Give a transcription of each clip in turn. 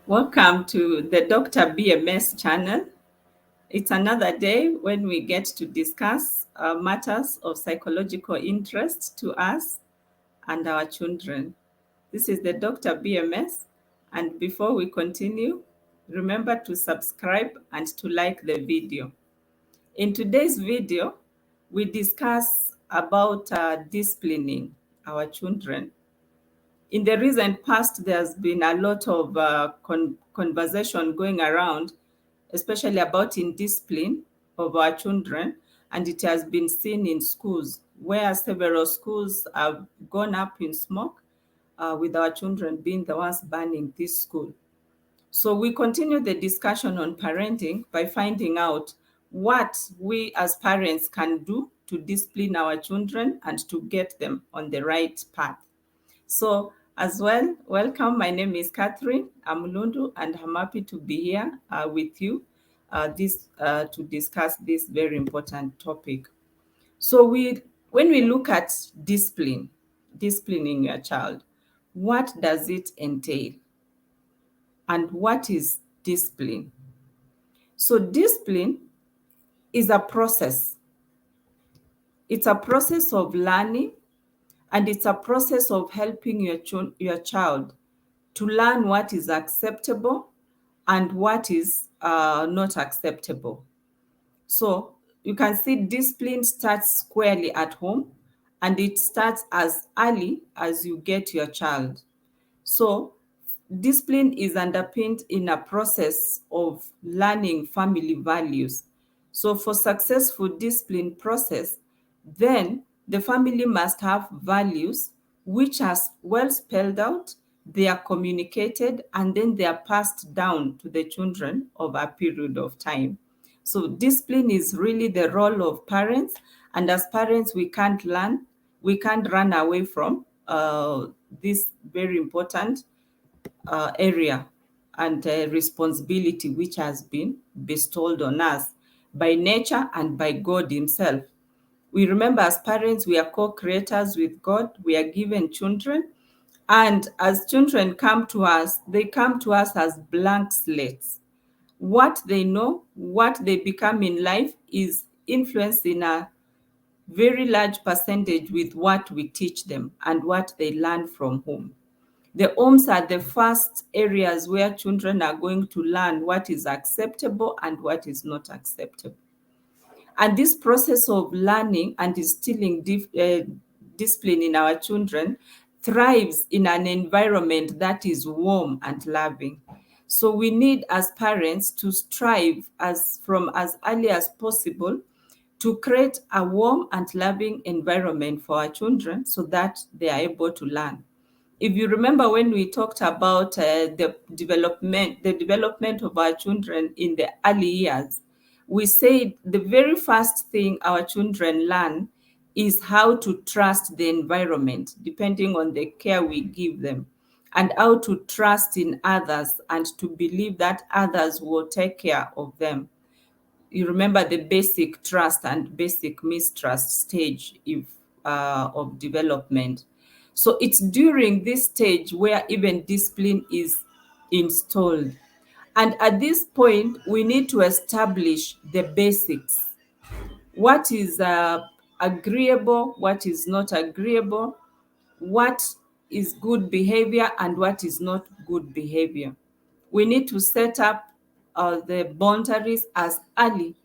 Welcome to the Dr. BMS channel. It's another day when we get to discuss matters of psychological interest to us and our children. This is the Dr. BMS, and before we continue, remember to subscribe and to like the video. In today's video, we discuss about disciplining our children. In the recent past, there's been a lot of conversation going around, especially about indiscipline of our children, and it has been seen in schools where several schools have gone up in smoke, with our children being the ones burning this school. So we continue the discussion on parenting by finding out what we as parents can do to discipline our children and to get them on the right path. So as well, welcome. My name is Catherine Amulundu, and I'm happy to be here with you to discuss this very important topic. So when we look at disciplining your child, what does it entail? And what is discipline? So discipline is a process. It's a process of learning, and it's a process of helping your child to learn what is acceptable and what is not acceptable. So you can see discipline starts squarely at home, and it starts as early as you get your child. So discipline is underpinned in a process of learning family values. So for successful discipline process, then the family must have values which are well spelled out, they are communicated, and then they are passed down to the children over a period of time. So discipline is really the role of parents, and as parents, we can't run away from this very important area and responsibility which has been bestowed on us by nature and by God Himself. We remember as parents, we are co-creators with God. We are given children. And as children come to us, they come to us as blank slates. What they know, what they become in life is influenced in a very large percentage with what we teach them and what they learn from home. The homes are the first areas where children are going to learn what is acceptable and what is not acceptable. And this process of learning and instilling discipline in our children thrives in an environment that is warm and loving. So we need as parents to strive from as early as possible to create a warm and loving environment for our children so that they are able to learn. If you remember when we talked about the development of our children in the early years, we said the very first thing our children learn is how to trust the environment, depending on the care we give them, and how to trust in others and to believe that others will take care of them. You remember the basic trust and basic mistrust stage of development. So it's during this stage where even discipline is installed. And at this point, we need to establish the basics. What is agreeable, what is not agreeable, what is good behavior and what is not good behavior. We need to set up the boundaries as early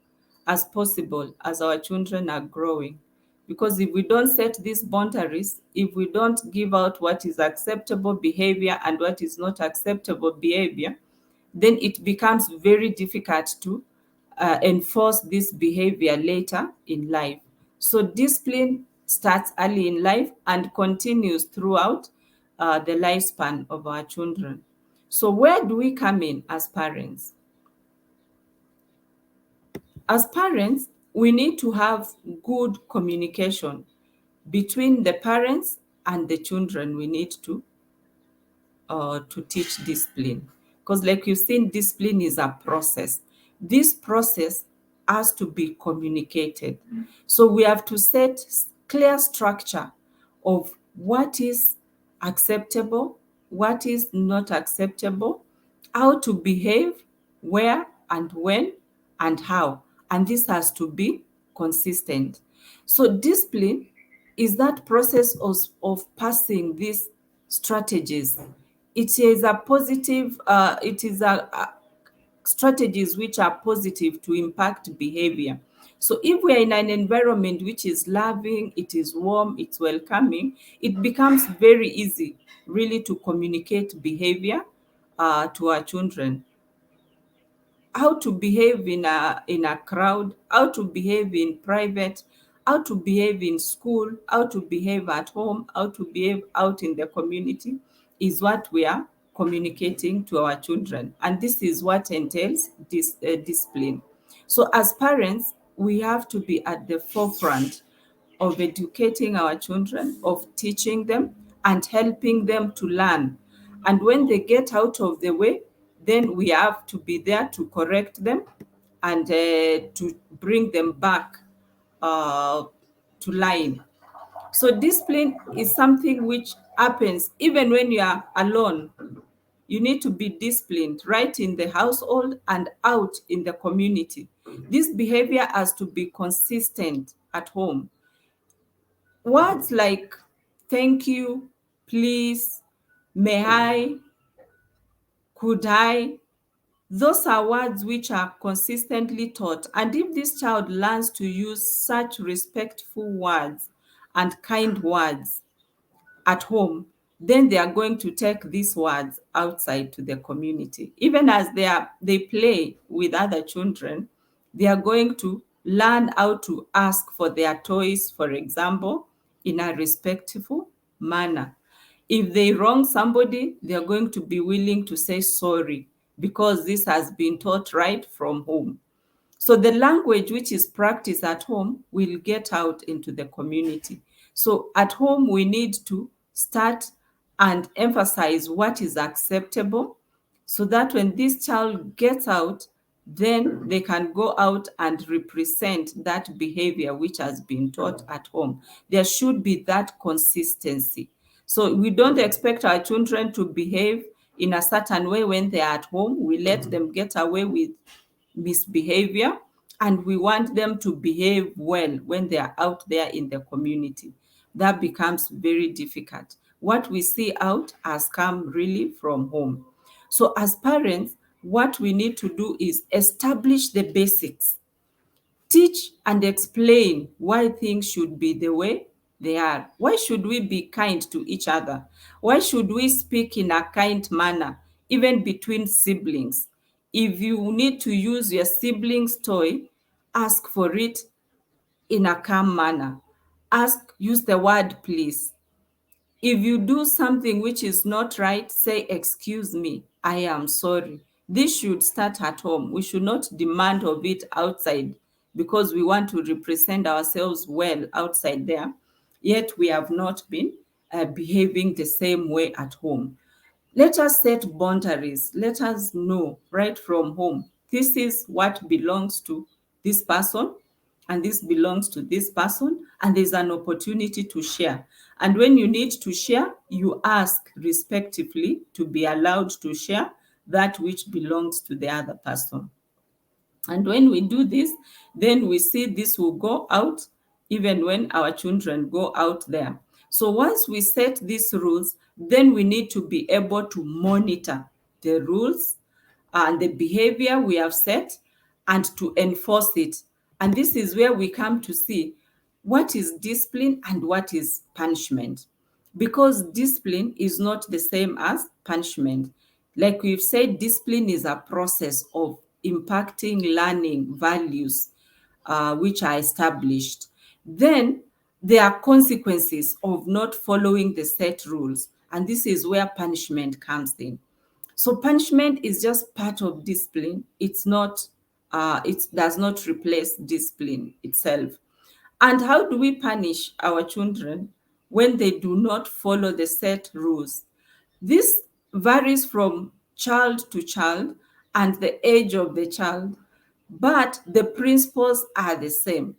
as possible as our children are growing. Because if we don't set these boundaries, if we don't give out what is acceptable behavior and what is not acceptable behavior, then it becomes very difficult to enforce this behavior later in life. So discipline starts early in life and continues throughout the lifespan of our children. So where do we come in as parents? As parents, we need to have good communication between the parents and the children. We need to teach discipline, because like you've seen, discipline is a process. This process has to be communicated. So we have to set clear structure of what is acceptable, what is not acceptable, how to behave, where and when and how. And this has to be consistent. So discipline is that process of passing these strategies. It is a positive, it is a strategies which are positive to impact behavior. So if we are in an environment which is loving, it is warm, it's welcoming, it becomes very easy really to communicate behavior to our children. How to behave in a crowd, how to behave in private, how to behave in school, how to behave at home, how to behave out in the community is what we are communicating to our children. And this is what entails this discipline. So as parents, we have to be at the forefront of educating our children, of teaching them, and helping them to learn. And when they get out of the way, then we have to be there to correct them and to bring them back uh, to line. So discipline is something which happens even when you are alone. You need to be disciplined right in the household and out in the community. This behavior has to be consistent at home. Words like thank you, please, may I, could I, those are words which are consistently taught. And if this child learns to use such respectful words and kind words at home, then they are going to take these words outside to the community. Even as they play with other children, they are going to learn how to ask for their toys, for example, in a respectful manner. If they wrong somebody, they are going to be willing to say sorry because this has been taught right from home. So the language which is practiced at home will get out into the community. So at home, we need to start and emphasize what is acceptable so that when this child gets out, then they can go out and represent that behavior which has been taught at home. There should be that consistency. So we don't expect our children to behave in a certain way when they are at home. We let them get away with misbehavior, and we want them to behave well when they are out there in the community. That becomes very difficult. What we see out has come really from home. So as parents, what we need to do is establish the basics. Teach and explain why things should be the way they are. Why should we be kind to each other? Why should we speak in a kind manner, even between siblings? If you need to use your sibling's toy, ask for it in a calm manner. Use the word please. If you do something which is not right, say, excuse me, I am sorry. This should start at home. We should not demand of it outside because we want to represent ourselves well outside there, yet we have not been behaving the same way at home. Let us set boundaries. Let us know right from home, this is what belongs to this person, and this belongs to this person, and there's an opportunity to share. And when you need to share, you ask respectively to be allowed to share that which belongs to the other person. And when we do this, then we see this will go out even when our children go out there. So once we set these rules, then we need to be able to monitor the rules and the behavior we have set and to enforce it. And this is where we come to see what is discipline and what is punishment. Because discipline is not the same as punishment. Like we've said, discipline is a process of impacting learning values which are established. Then there are consequences of not following the set rules. And this is where punishment comes in. So punishment is just part of discipline. It's not, it does not replace discipline itself. And how do we punish our children when they do not follow the set rules? This varies from child to child and the age of the child, but the principles are the same.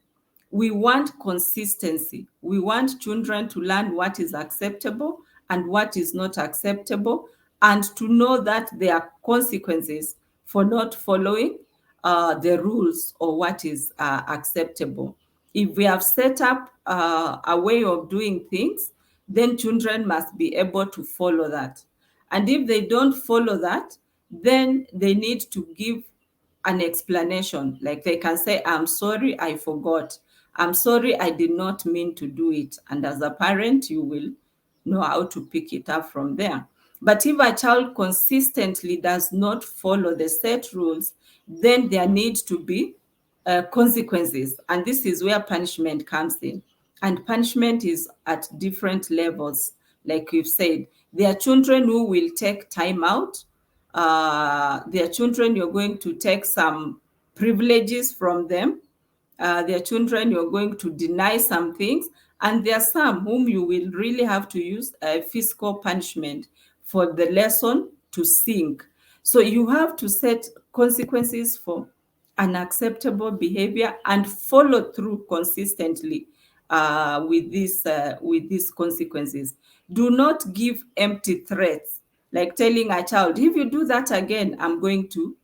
We want consistency. We want children to learn what is acceptable and what is not acceptable, and to know that there are consequences for not following the rules or what is acceptable. If we have set up a way of doing things, then children must be able to follow that. And if they don't follow that, then they need to give an explanation. Like they can say, I'm sorry, I forgot. I'm sorry, I did not mean to do it. And as a parent, you will know how to pick it up from there. But if a child consistently does not follow the set rules, then there need to be consequences. And this is where punishment comes in. And punishment is at different levels. Like you've said, there are children who will take time out. There are children you're going to take some privileges from them. Their children, you're going to deny some things, and there are some whom you will really have to use physical punishment for the lesson to sink. So you have to set consequences for unacceptable behavior and follow through consistently with these consequences. Do not give empty threats, like telling a child, if you do that again, I'm going to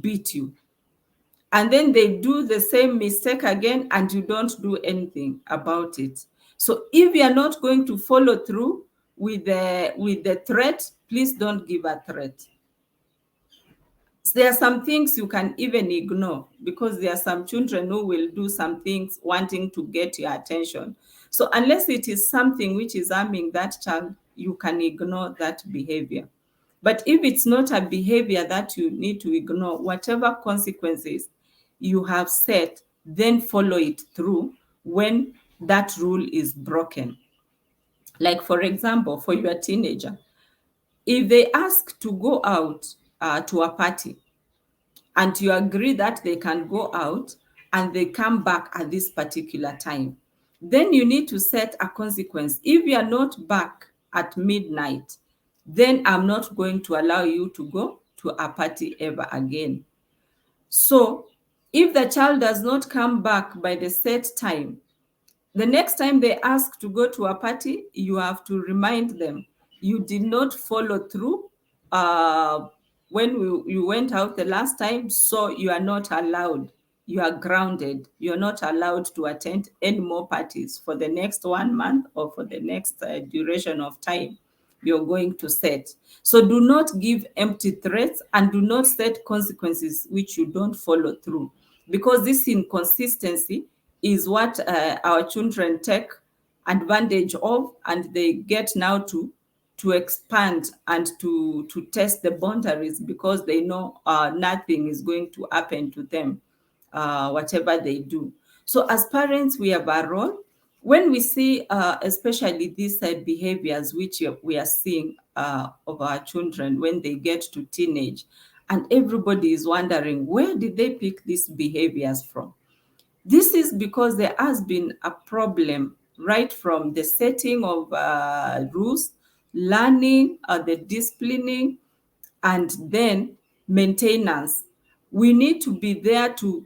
beat you, and then they do the same mistake again and you don't do anything about it. So if you are not going to follow through with the threat, please don't give a threat. There are some things you can even ignore, because there are some children who will do some things wanting to get your attention. So unless it is something which is harming that child, you can ignore that behavior. But if it's not a behavior that you need to ignore, whatever consequences you have set, then follow it through when that rule is broken. Like, for example, for your teenager, if they ask to go out to a party, and you agree that they can go out and they come back at this particular time, then you need to set a consequence. If you are not back at midnight, then I'm not going to allow you to go to a party ever again. So if the child does not come back by the set time, the next time they ask to go to a party, you have to remind them you did not follow through when you went out the last time, so you are not allowed. You are grounded. You're not allowed to attend any more parties for the next 1 month or for the next duration of time you're going to set. So do not give empty threats and do not set consequences which you don't follow through, because this inconsistency is what our children take advantage of, and they get now to expand and to test the boundaries, because they know nothing is going to happen to them, whatever they do. So as parents, we have a role. When we see especially these behaviors which we are seeing of our children when they get to teenage, and everybody is wondering, where did they pick these behaviors from? This is because there has been a problem right from the setting of rules, learning, the disciplining, and then maintenance. We need to be there to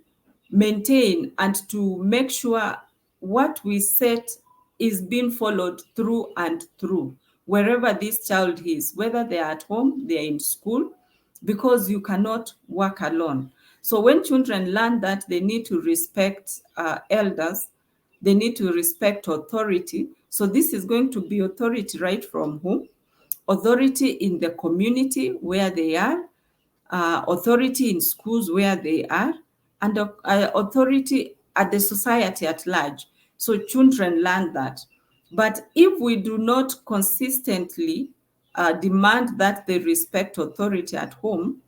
maintain and to make sure what we set is being followed through and through, wherever this child is, whether they're at home, they're in school, because you cannot work alone. So when children learn that they need to respect elders, they need to respect authority. So this is going to be authority right from home, authority in the community where they are, authority in schools where they are, and authority at the society at large. So children learn that. But if we do not consistently demand that they respect authority at home,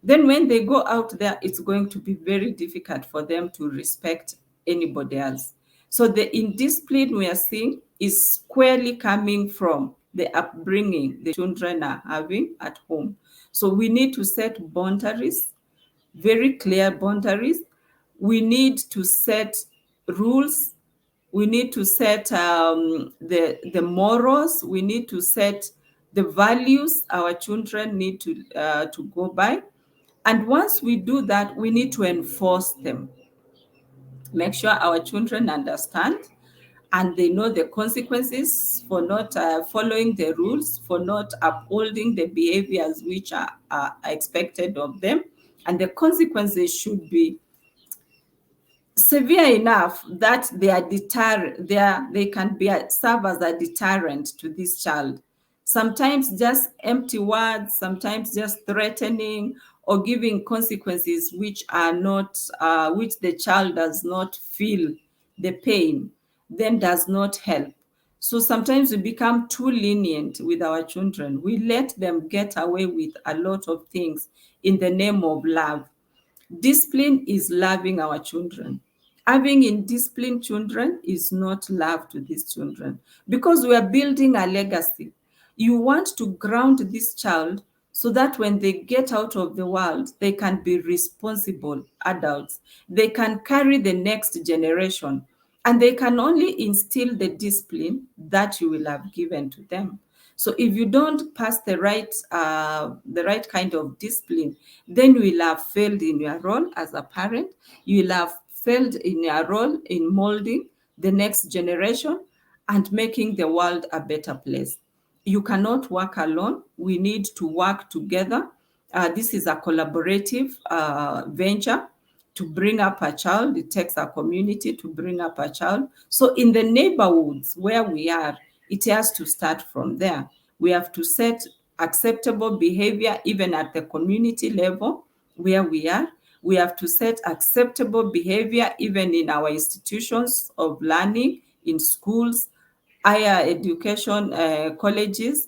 then when they go out there, it's going to be very difficult for them to respect anybody else. So the indiscipline we are seeing is squarely coming from the upbringing the children are having at home. So we need to set boundaries, very clear boundaries. We need to set rules. We need to set the morals. We need to set the values our children need to go by. And once we do that, we need to enforce them. Make sure our children understand and they know the consequences for not following the rules, for not upholding the behaviors which are expected of them. And the consequences should be severe enough that they can be serve as a deterrent to this child. Sometimes just empty words, sometimes just threatening or giving consequences which are not which the child does not feel the pain, then does not help. So sometimes we become too lenient with our children. We let them get away with a lot of things in the name of love. Discipline is loving our children. Having indisciplined children is not love to these children, because we are building a legacy. You want to ground this child so that when they get out of the world, they can be responsible adults. They can carry the next generation, and they can only instill the discipline that you will have given to them. So if you don't pass the right kind of discipline, then you will have failed in your role as a parent. You will have failed in your role in molding the next generation and making the world a better place. You cannot work alone. We need to work together. This is a collaborative venture to bring up a child. It takes a community to bring up a child. So in the neighborhoods where we are, it has to start from there. We have to set acceptable behavior even at the community level where we are. We have to set acceptable behavior even in our institutions of learning, in schools, higher education, colleges.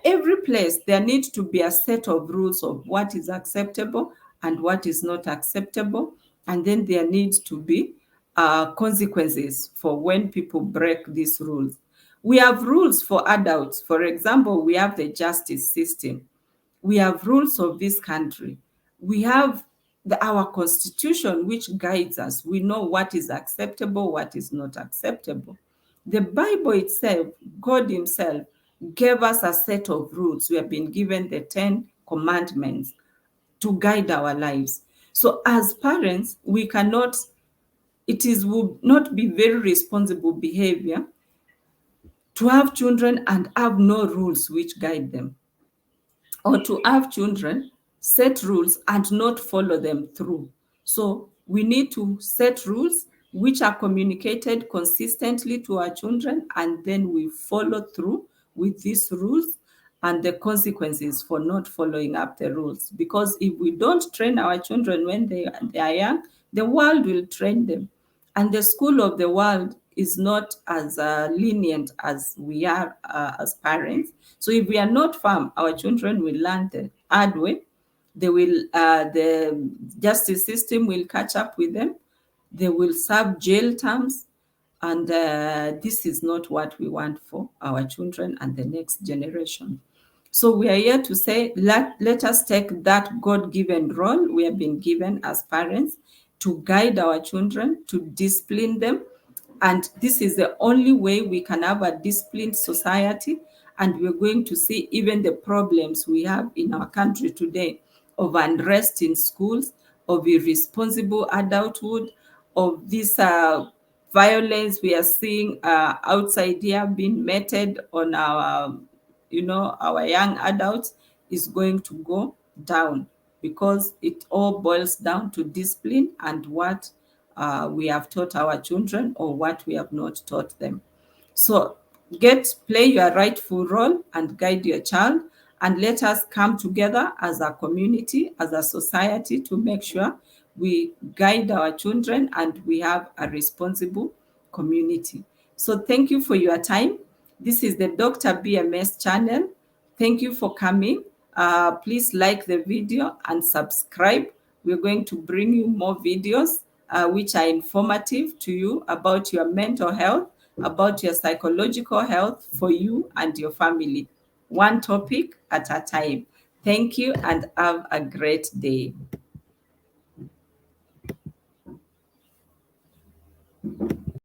Every place, there needs to be a set of rules of what is acceptable and what is not acceptable. And then there needs to be consequences for when people break these rules. We have rules for adults. For example, we have the justice system. We have rules of this country. We have our constitution, which guides us. We know what is acceptable, what is not acceptable. The Bible itself, God himself, gave us a set of rules. We have been given the 10 commandments to guide our lives. So as parents, would not be very responsible behavior to have children and have no rules which guide them, or to have children set rules and not follow them through. So we need to set rules which are communicated consistently to our children, and then we follow through with these rules and the consequences for not following up the rules. Because if we don't train our children when they are young, the world will train them. And the school of the world is not as lenient as we are as parents. So if we are not firm, our children will learn the hard way. The justice system will catch up with them. They will serve jail terms. And this is not what we want for our children and the next generation. So we are here to say, let us take that God-given role we have been given as parents to guide our children, to discipline them. And this is the only way we can have a disciplined society. And we're going to see even the problems we have in our country today of unrest in schools, of irresponsible adulthood, of this violence we are seeing outside here being meted on our young adults, is going to go down, because it all boils down to discipline and what we have taught our children or what we have not taught them. So play your rightful role and guide your child, and let us come together as a community, as a society, to make sure we guide our children and we have a responsible community. So thank you for your time. This is the Dr. BMS channel. Thank you for coming. Please like the video and subscribe. We're going to bring you more videos which are informative to you about your mental health, about your psychological health for you and your family, one topic at a time. Thank you and have a great day.